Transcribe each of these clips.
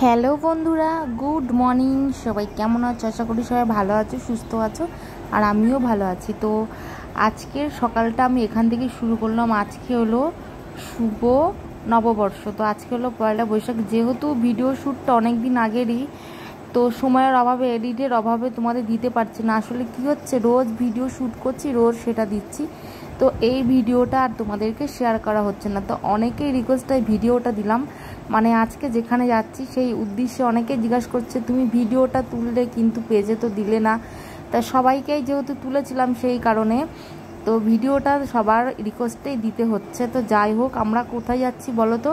Hello বন্ধুরা, good morning. সবাই কেমন আছো? আশা করি সবাই ভালো আছো, সুস্থ আছো, আর আমিও ভালো আছি। তো আজকের সকালটা আমি এখান থেকে শুরু করলাম। আজকে হলো শুভ নববর্ষ। তো আজকে হলো পয়লা বৈশাখ। যেহেতু ভিডিও শ্যুটটা অনেক দিন আগেরই, তো সময়ের অভাবে, এডিটের অভাবে তোমাদের দিতে পারছি না। আসলে কি হচ্ছে, রোজ ভিডিও শ্যুট করছি, রোজ সেটা দিচ্ছি, তো এই ভিডিওটা আর তোমাদেরকে শেয়ার করা হচ্ছে না। তো অনেকেই রিকোয়েস্টে ভিডিওটা দিলাম, মানে আজকে যেখানে যাচ্ছি সেই উদ্দেশ্যে অনেকেই জিজ্ঞাসা করছে তুমি ভিডিওটা তুললে কিন্তু পেজে তো দিলে না। তা সবাইকেই যেহেতু তুলেছিলাম সেই কারণে তো ভিডিওটা সবার রিকোয়েস্টেই দিতে হচ্ছে। তো যাই হোক, আমরা কোথায় যাচ্ছি বলো তো?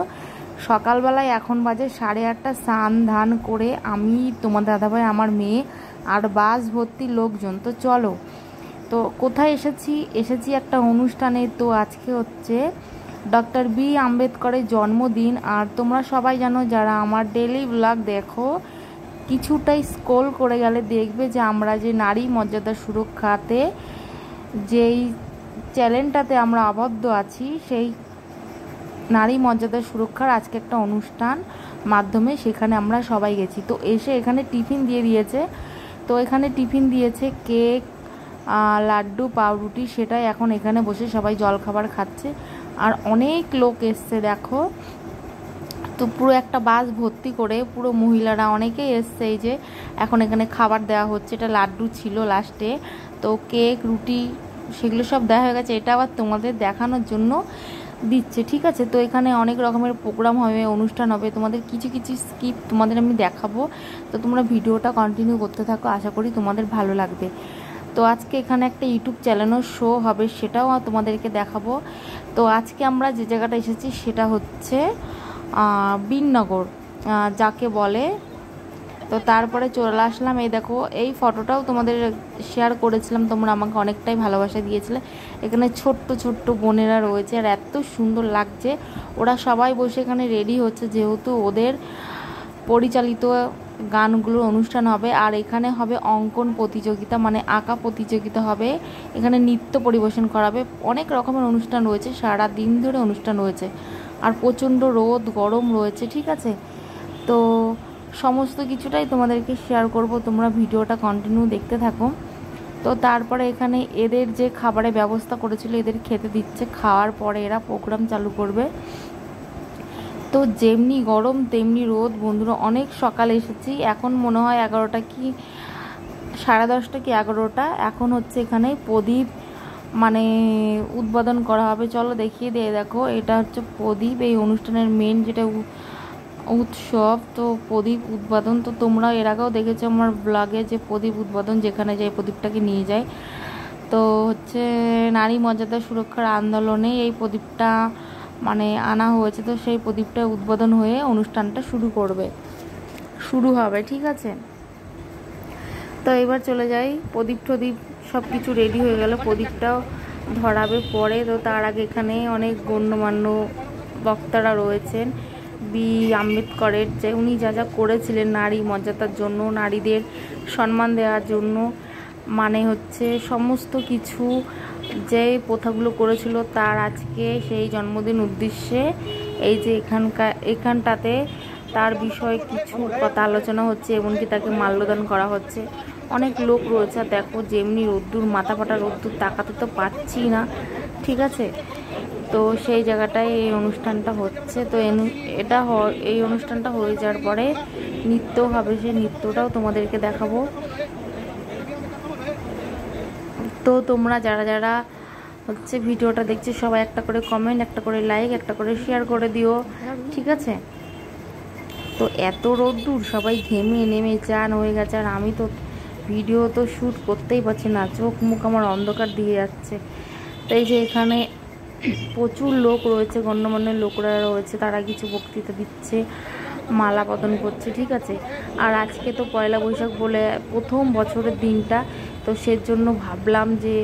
সকালবেলায় এখন বাজে 8:30, স্নান ধান করে আমি, তোমার দাদাভাই, আমার মেয়ে আর বাস ভর্তি লোকজন। তো চলো, তো কোথায় এসেছি একটা অনুষ্ঠানে। তো আজকে হচ্ছে ডক্টর বি আম্বেদকরের জন্মদিন। আর তোমরা সবাই জানো, যারা আমার ডেইলি ব্লগ দেখো, কিছুটাই স্ক্রল করে গেলে দেখবে যে আমরা যে নারী মর্যাদা সুরক্ষাতে যেই চ্যানেলটাতে আমরা আবদ্ধ আছি, সেই নারী মর্যাদা সুরক্ষার আজকে একটা অনুষ্ঠান মাধ্যমে সেখানে আমরা সবাই গেছি। তো এসে এখানে টিফিন দিয়ে দিয়েছে। তো এখানে টিফিন দিয়েছে কেক, লাড্ডু, পাউরুটি, সেটাই এখন এখানে বসে সবাই জলখাবার খাচ্ছে। আর অনেক লোক এসছে দেখো। তো পুরো একটা বাস ভর্তি করে পুরো মহিলারা অনেকেই এসছে। এই যে এখন এখানে খাবার দেওয়া হচ্ছে। এটা লাড্ডু ছিল লাস্টে, তো কেক, রুটি, সেগুলো সব দেওয়া হয়ে গেছে। এটা আবার তোমাদের দেখানোর জন্য দিচ্ছে, ঠিক আছে? তো এখানে অনেক রকমের প্রোগ্রাম হবে, অনুষ্ঠান হবে, তোমাদের কিছু কিছু স্কিপ তোমাদের আমি দেখাবো। তো তোমরা ভিডিওটা কন্টিনিউ করতে থাকো, আশা করি তোমাদের ভালো লাগবে। তো আজকে এখানে একটা ইউটিউব চ্যানেলের শো হবে, সেটাও তোমাদেরকে দেখাবো। তো আজকে আমরা যে জায়গাটা এসেছি সেটা হচ্ছে বিননগর, যাকে বলে। তো তারপরে চলে আসলাম। এই দেখো, এই ফটোটাও তোমাদের শেয়ার করেছিলাম, তোমরা আমাকে অনেকটাই ভালোবাসা দিয়েছিলে। এখানে ছোট্ট ছোট্ট বোনেরা রয়েছে আর এত সুন্দর লাগছে। ওরা সবাই বসে এখানে রেডি হচ্ছে, যেহেতু ওদের পরিচালিত গানগুলোর অনুষ্ঠান হবে। আর এখানে হবে অঙ্কন প্রতিযোগিতা, মানে আঁকা প্রতিযোগিতা হবে। এখানে নৃত্য পরিবেশন করাবে। অনেক রকমের অনুষ্ঠান রয়েছে, সারা দিন ধরে অনুষ্ঠান রয়েছে। আর প্রচণ্ড রোদ গরম রয়েছে, ঠিক আছে? তো সমস্ত কিছুটাই তোমাদেরকে শেয়ার করব, তোমরা ভিডিওটা কন্টিনিউ দেখতে থাকো। তো তারপরে এখানে এদের যে খাবারের ব্যবস্থা করেছিল, এদের খেতে দিচ্ছে। খাওয়ার পরে এরা প্রোগ্রাম চালু করবে। তো যেমনি গরম তেমনি রোদ বন্ধুরা। অনেক সকালে এসেছি, এখন মনে হয় 11টা কি 10:30 কি 11টা। এখন হচ্ছে এখানে প্রদীপ মানে উদ্বোধন করা হবে। চলো দেখিয়ে দিয়ে। দেখো, এটা হচ্ছে প্রদীপ, এই অনুষ্ঠানের মেন যেটা উৎসব। তো প্রদীপ উদ্বোধন তো তোমরা এর আগেও দেখেছো আমার ব্লগে, যে প্রদীপ উদ্বোধন যেখানে যায় প্রদীপটাকে নিয়ে যায়। তো হচ্ছে নারী মর্যাদা সুরক্ষার আন্দোলনে এই প্রদীপটা মানে আনা হয়েছে। তো সেই প্রদীপটা উদ্বোধন হয়ে অনুষ্ঠানটা শুরু হবে, ঠিক আছে? তো এবার চলে যাই। প্রদীপ টদীপ সব কিছু রেডি হয়ে গেল, প্রদীপটাও ধরাবে পরে। তো তার আগে এখানে অনেক গণ্যমান্য বক্তারা রয়েছেন। বি আম্বেদকরের যে উনি যা যা করেছিলেন নারী মর্যাদার জন্য, নারীদের সম্মান দেওয়ার জন্য, মানে হচ্ছে সমস্ত কিছু যে প্রথাগুলো করেছিল, তার আজকে সেই জন্মদিন উদ্দেশ্যে এই যে এখানটাতে তার বিষয়ে কিছু কথা আলোচনা হচ্ছে, এমনকি তাকে মাল্যদান করা হচ্ছে। অনেক লোক রয়েছে। দেখো যেমনি রোদ্দুর, মাথা ফাটা রোদ্দুর, তাকাতে তো পাচ্ছি না, ঠিক আছে? তো সেই জায়গাটায় এই অনুষ্ঠানটা হচ্ছে। তো এই অনুষ্ঠানটা হয়ে যাওয়ার পরে নৃত্য হবে, সেই নৃত্যটাও তোমাদেরকে দেখাবো। তো তোমরা যারা যারা হচ্ছে ভিডিওটা দেখছো, সবাই একটা করে কমেন্ট, একটা করে লাইক, একটা করে শেয়ার করে দিও, ঠিক আছে? তো এত রোদ্দুর, সবাই ঘেমে নেমে চান হয়ে গেছে। আর আমি তো ভিডিও তো শ্যুট করতেই পারছি না, চোখ মুখ আমার অন্ধকার দিয়ে যাচ্ছে। তো এই যে এখানে প্রচুর লোক রয়েছে, গণ্যমান্য লোকরা রয়েছে, তারা কিছু বক্তৃতা দিচ্ছে, মালা বদন করছে, ঠিক আছে? আর আজকে তো পয়লা বৈশাখ বলে প্রথম বছরের দিনটা, তো সেজন্য ভাবলাম যে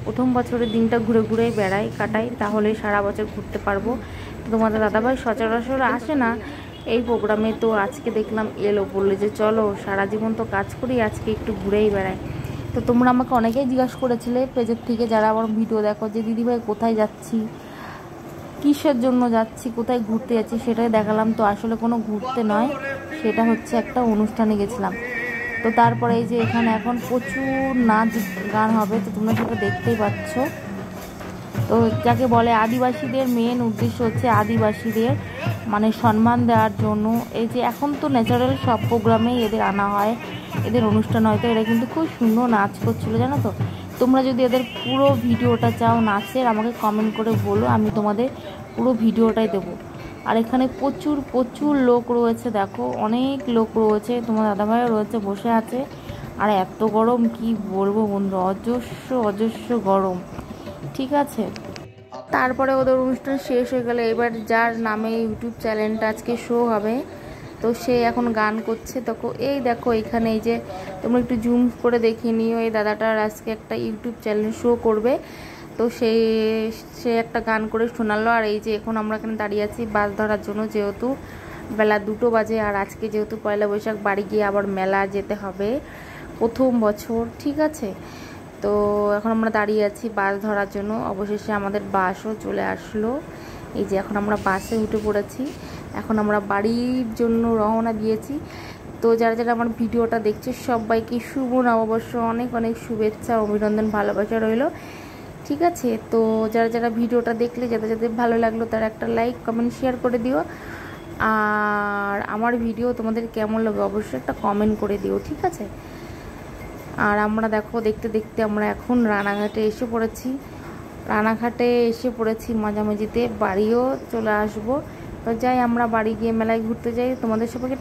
প্রথম বছরের দিনটা ঘুরে ঘুরে কাটাই, তাহলে সারা বছর ঘুরতে পারবো। তো তোমাদের দাদাভাই সচরাচর আসে না এই প্রোগ্রামে, তো আজকে দেখলাম এলো, বললে যে চলো, সারা জীবন তো কাজ করি, আজকে একটু ঘুরেই বেড়াই। তো তোমরা আমাকে অনেকেই জিজ্ঞাসা করেছিলে পেজের থেকে, যারা আমার ভিডিও দেখো, যে দিদিভাই কোথায় যাচ্ছি, কিসের জন্য যাচ্ছি, কোথায় ঘুরতে যাচ্ছি, সেটাই দেখালাম। তো আসলে কোনো ঘুরতে নয়, সেটা হচ্ছে একটা অনুষ্ঠানে গেছিলাম। তো তারপরে এই যে এখানে এখন প্রচুর নাচ গান হবে, তো তোমরা সেটা দেখতেই পাচ্ছ। তো যাকে বলে আদিবাসীদের মেন উদ্দেশ্য হচ্ছে আদিবাসীদের মানে সম্মান দেওয়ার জন্য। এই যে এখন তো ন্যাচারাল সব প্রোগ্রামেই এদের আনা হয়, এদের অনুষ্ঠান হয়তো এরা কিন্তু খুব সুন্দর নাচ করছিল, জানো তো। তোমরা যদি এদের পুরো ভিডিওটা চাও নাচের, আমাকে কমেন্ট করে বলো, আমি তোমাদের পুরো ভিডিওটাই দেবো। আর এখানে প্রচুর প্রচুর লোক রয়েছে, দেখো অনেক লোক রয়েছে, তোমার দাদাভাইও রয়েছে, বসে আছে। আর এত গরম কি বলবো বন্ধু, অজস্র অজস্র গরম, ঠিক আছে। তারপরে ওদের অনুষ্ঠান শেষ হয়ে গেলে এবার যার নামে ইউটিউব চ্যানেলটা আজকে শো হবে, তো সে এখন গান করছে। তখন এই দেখো এখানে এই যে তোমরা একটু জুম করে দেখে নিও, এই দাদাটার আজকে একটা ইউটিউব চ্যানেল শো করবে। তো সে একটা গান করে শোনালো। আর এই যে এখন আমরা এখানে দাঁড়িয়ে আছি বাস ধরার জন্য, যেহেতু বেলা 2টো বাজে। আর আজকে যেহেতু পয়লা বৈশাখ, বাড়ি গিয়ে আবার মেলা যেতে হবে, প্রথম বছর, ঠিক আছে। তো এখন আমরা দাঁড়িয়ে আছি বাস ধরার জন্য। অবশেষে আমাদের বাসও চলে আসলো। এই যে এখন আমরা বাসে উঠে পড়েছি, এখন আমরা বাড়ির জন্য রওনা দিয়েছি। তো যারা যারা আমার ভিডিওটা দেখছে সবাইকে শুভ নববর্ষ, অনেক অনেক শুভেচ্ছা, অভিনন্দন, ভালোবাসা রইল, ঠিক আছে। তো যারা যারা ভিডিওটা দেখলে, যাদের যাদের ভালো লাগলো তারা একটা লাইক কমেন্ট শেয়ার করে দিও। আর আমার ভিডিও তোমাদের কেমন লাগে অবশ্যই একটা কমেন্ট করে দিও, ঠিক আছে। আর আমরা দেখো দেখতে দেখতে আমরা এখন রানাঘাটে এসে পড়েছি, মাঝামাঝিতে বাড়িও চলে আসবো। তো যাই আমরা বাড়ি গিয়ে মেলায় ঘুরতে যাই, তোমাদের সবাইকে